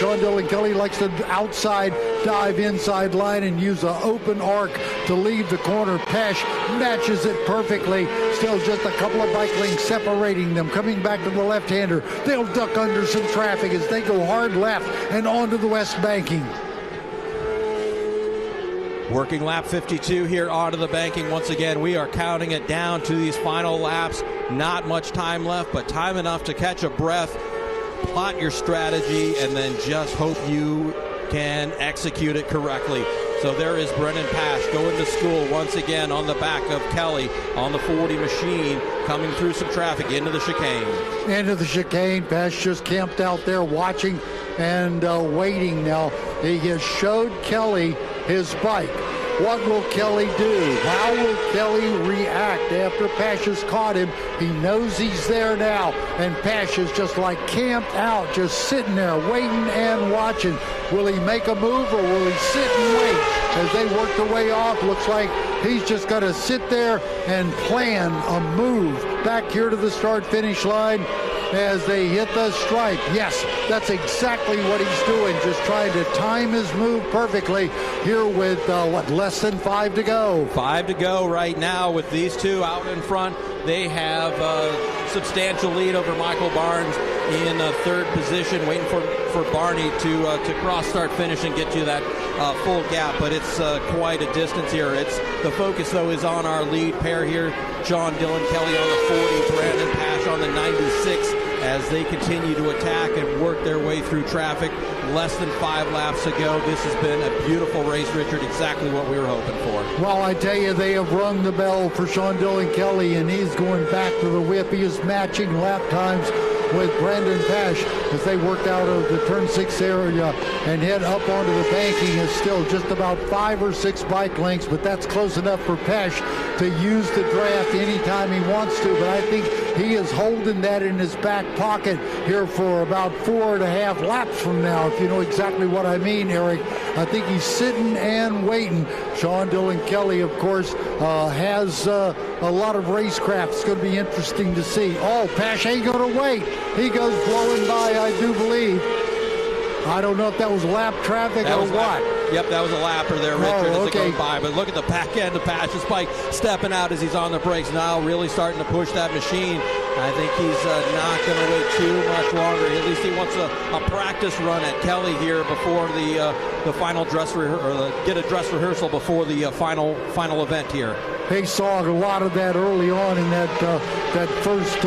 Sean Dylan Kelly likes to outside dive inside line and use an open arc to leave the corner. Pesh matches it perfectly. Still just a couple of bike lengths separating them. Coming back to the left-hander. They'll duck under some traffic as they go hard left and onto the west banking. Working lap 52 here onto the banking. Once again, we are counting it down to these final laps. Not much time left, but time enough to catch a breath, plot your strategy, and then just hope you can execute it correctly. So there is Brendan Pash going to school once again on the back of Kelly on the 40 machine, coming through some traffic into the chicane. Into the chicane. Pash just camped out there watching and waiting now. He has showed Kelly his bike. What will Kelly do? How will Kelly react after Pash has caught him? He knows he's there now, and Pash is just like camped out, just sitting there waiting and watching. Will he make a move, or will he sit and wait as they work their way off? Looks like he's just going to sit there and plan a move back here to the start-finish line as they hit the stripe. Yes, that's exactly what he's doing, just trying to time his move perfectly here with, less than 5 to go. 5 to go right now with these two out in front. They have a substantial lead over Michael Barnes in third position, waiting for Barney to cross start finish and get you that full gap, but it's quite a distance here. It's the focus though is on our lead pair here, Sean Dylan Kelly on the 40, Brandon Pash on the 96, as they continue to attack and work their way through traffic. Less than 5 laps to go. This has been a beautiful race, Richard, exactly what we were hoping for. Well, I tell you, they have rung the bell for Sean Dylan Kelly, and he's going back to the whip. He is matching lap times with Brandon Pash as they work out of the turn 6 area and head up onto the banking. Is still just about 5 or 6 bike lengths, but that's close enough for Pash to use the draft anytime he wants to. But I think he is holding that in his back pocket here for about 4.5 laps from now, if you know exactly what I mean, Eric. I think he's sitting and waiting. Sean Dylan Kelly, of course, has a lot of racecraft. It's going to be interesting to see. Oh, Pash ain't going to wait. He goes blowing by, I do believe. I don't know if that was lap traffic or what. Yep, that was a lapper there, Richard, as it okay. goes by. But look at the back end of Pash's bike stepping out as he's on the brakes now, really starting to push that machine. I think he's not going to wait too much longer. At least he wants a practice run at Kelly here before the final dress get a dress rehearsal before the final event here. They saw a lot of that early on in that first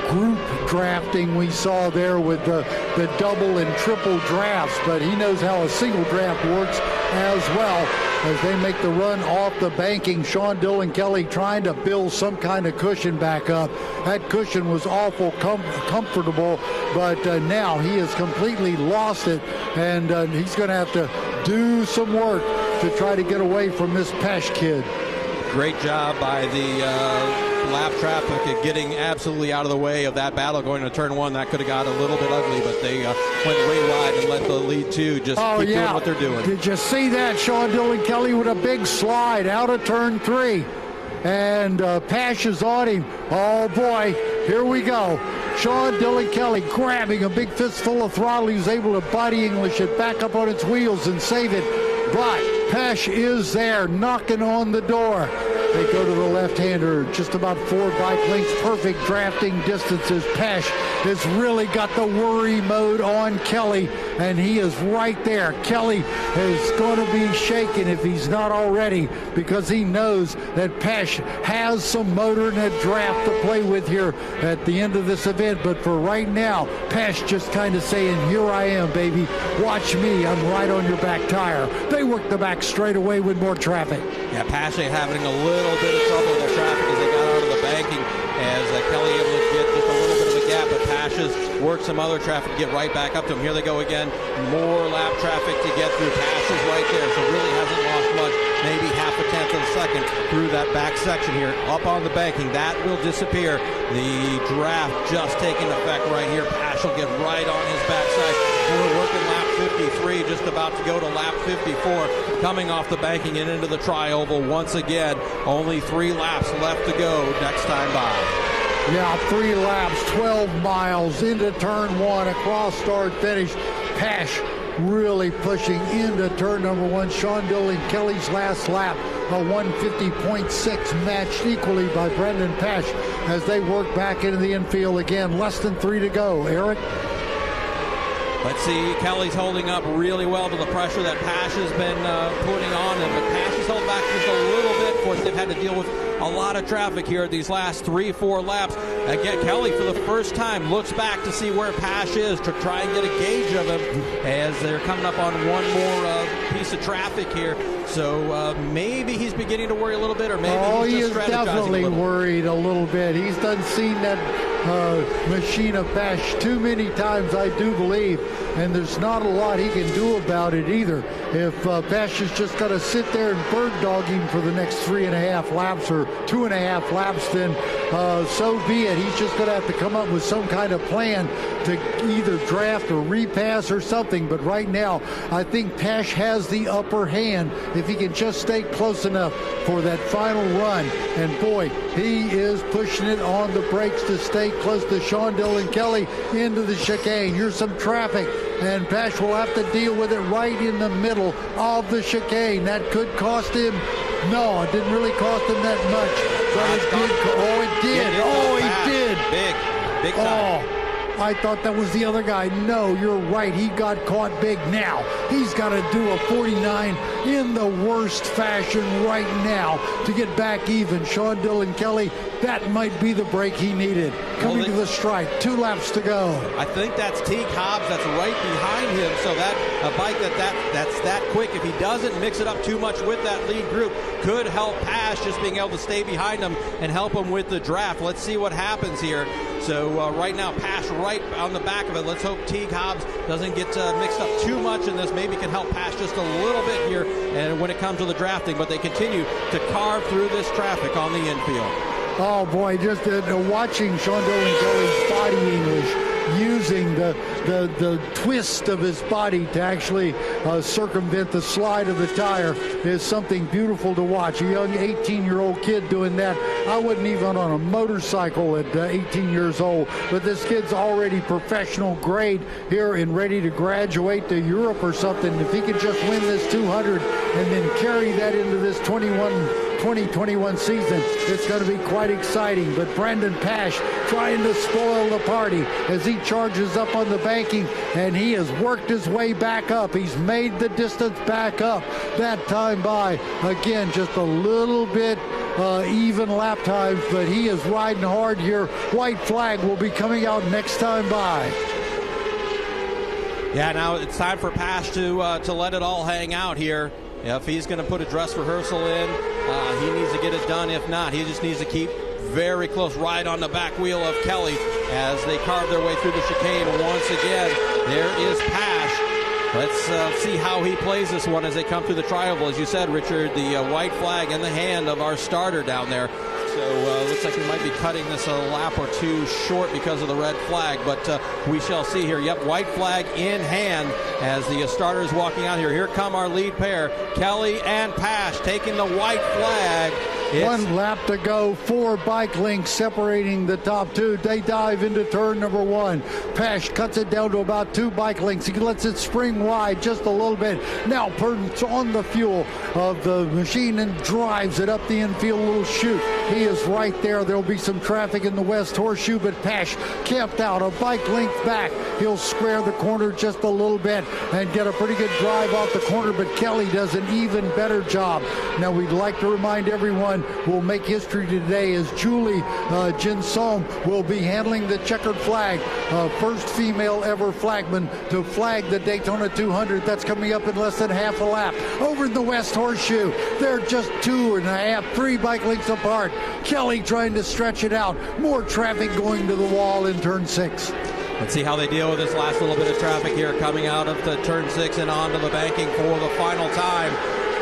group drafting we saw there with the double and triple drafts, but he knows how a single draft works as well as they make the run off the banking. Sean Dylan Kelly trying to build some kind of cushion back up. That cushion was awful comfortable, but now he has completely lost it, and he's going to have to do some work to try to get away from this Pash kid. Great job by the lap traffic at getting absolutely out of the way of that battle going to turn 1. That could have got a little bit ugly, but they went way wide and let the lead 2 just keep doing what they're doing. Did you see that? Sean Dylan Kelly with a big slide out of turn 3. And Pash is on him. Oh, boy. Here we go. Sean Dylan Kelly grabbing a big fistful of throttle. He was able to body English it back up on its wheels and save it. But Pash is there, knocking on the door. They go to the left-hander, just about 4 bike lengths, perfect drafting distances. Pash has really got the worry mode on Kelly, and he is right there. Kelly is going to be shaken if he's not already, because he knows that Pash has some motor and a draft to play with here at the end of this event. But for right now, Pash just kind of saying, here I am, baby. Watch me. I'm right on your back tire. They work the back straight away with more traffic. Yeah, Pash having a little bit of trouble with the traffic as they got out of the banking, as Kelly able to get just a little bit of a gap, but Pash's worked some other traffic to get right back up to him. Here they go again. More lap traffic to get through. Pash is right there, so really hasn't lost much, maybe half a tenth of a second through that back section here. Up on the banking, that will disappear. The draft just taking effect right here. Pash will get right on his backside. We're working lap 53, just about to go to lap 54, coming off the banking and into the tri-oval once again. Only 3 laps left to go next time by. Yeah, 3 laps, 12 miles into turn 1, across start finish. Pash really pushing into turn number one. Sean Dillon Kelly's last lap, a 150.6, matched equally by Brendan Pash as they work back into the infield again. Less than 3 to go. Eric? Let's see, Kelly's holding up really well to the pressure that Pash has been putting on him, but Pash has held back just a little bit. Of course, they've had to deal with a lot of traffic here these last 3-4 laps. Again, Kelly, for the first time, looks back to see where Pash is to try and get a gauge of him as they're coming up on one more piece of traffic here. So maybe he's beginning to worry a little bit, or maybe he's just strategizing a little. Definitely worried a little bit. He's done seen that machine of Pash too many times, I do believe, and there's not a lot he can do about it either. If Pash is just going to sit there and bird dog him for the next 3.5 laps or 2.5 laps, then so be it. He's just going to have to come up with some kind of plan to either draft or repass or something. But right now, I think Pash has the upper hand if he can just stay close enough for that final run. And boy, he is pushing it on the brakes to stay close to Sean Dillon Kelly into the chicane. Here's some traffic, and Pash will have to deal with it right in the middle of the chicane. That could cost him. No, it didn't really cost him that much, but it did. Oh, it did. Oh, he did. Big time. Oh, I thought that was the other guy. No, you're right. He got caught big. Now he's got to do a 49 in the worst fashion right now to get back even. Sean Dillon Kelly, that might be the break he needed. Coming to the strike, 2 laps to go. I think that's Teague Hobbs that's right behind him, so that a bike that's that quick, if he doesn't mix it up too much with that lead group, could help Pash just being able to stay behind him and help him with the draft. Let's see what happens here. So right now, Pash right on the back of it. Let's hope Teague Hobbs doesn't get mixed up too much in this. Maybe can help Pash just a little bit here and when it comes to the drafting, but they continue to carve through this traffic on the infield. Oh boy, just watching Sean Dillon Kelly's body English, using the twist of his body to actually circumvent the slide of the tire is something beautiful to watch. A young 18-year-old kid doing that. I wasn't even on a motorcycle at 18 years old, but this kid's already professional grade here and ready to graduate to Europe or something. If he could just win this 200 and then carry that into this 2021 season, it's going to be quite exciting. But Brendan Pash trying to spoil the party as he charges up on the banking, and he has worked his way back up. He's made the distance back up that time by, again, just a little bit even lap times, but he is riding hard here. White flag will be coming out next time by. Yeah, now it's time for Pash to let it all hang out here. If he's going to put a dress rehearsal in, he needs to get it done. If not, he just needs to keep very close right on the back wheel of Kelly as they carve their way through the chicane. Once again, there is Pash. Let's see how he plays this one as they come through the tri-oval. As you said, Richard, the white flag in the hand of our starter down there. So looks like we might be cutting this a lap or two short because of the red flag, but we shall see here. Yep, white flag in hand as the starter is walking out here. Here come our lead pair, Kelly and Pash, taking the white flag. One lap to go, 4 bike links separating the top two. They dive into turn number 1. Pash cuts it down to about 2 bike links. He lets it spring wide just a little bit. Now turns on the fuel of the machine and drives it up the infield little chute. He is right there. There'll be some traffic in the West Horseshoe, but Pash camped out a bike length back. He'll square the corner just a little bit and get a pretty good drive off the corner, but Kelly does an even better job. Now we'd like to remind everyone will make history today as Julie Jinsom will be handling the checkered flag. First female ever flagman to flag the Daytona 200. That's coming up in less than half a lap. Over in the West Horseshoe, they're just 2.5, 3 bike lengths apart. Kelly trying to stretch it out. More traffic going to the wall in turn 6. Let's see how they deal with this last little bit of traffic here coming out of the turn 6 and onto the banking for the final time.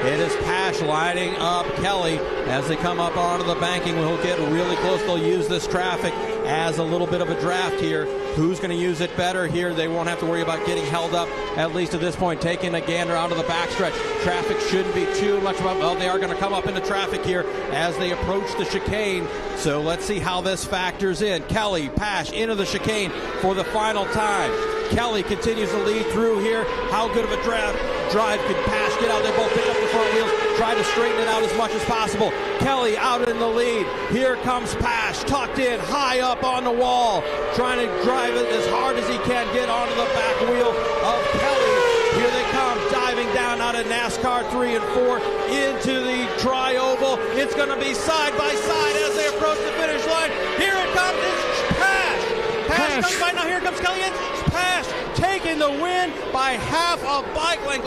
It is Pash lining up Kelly as they come up onto the banking. We'll get really close. They'll use this traffic as a little bit of a draft here. Who's going to use it better here? They won't have to worry about getting held up, at least at this point. Taking a gander out of the backstretch. Traffic shouldn't be too much about, well, they are going to come up into traffic here as they approach the chicane. So let's see how this factors in. Kelly, Pash into the chicane for the final time. Kelly continues to lead through here. How good of a drive could Pash get out? They both pick up the front wheels, try to straighten it out as much as possible. Kelly out in the lead. Here comes Pash, tucked in, high up on the wall, trying to drive it as hard as he can, get onto the back wheel of Kelly. Here they come, diving down out of NASCAR 3 and 4 into the tri-oval. It's going to be side by side as they approach the finish line. Here it comes, it's Pash. Pash comes by now, here comes Kelly in. Pash taking the win by half a bike length.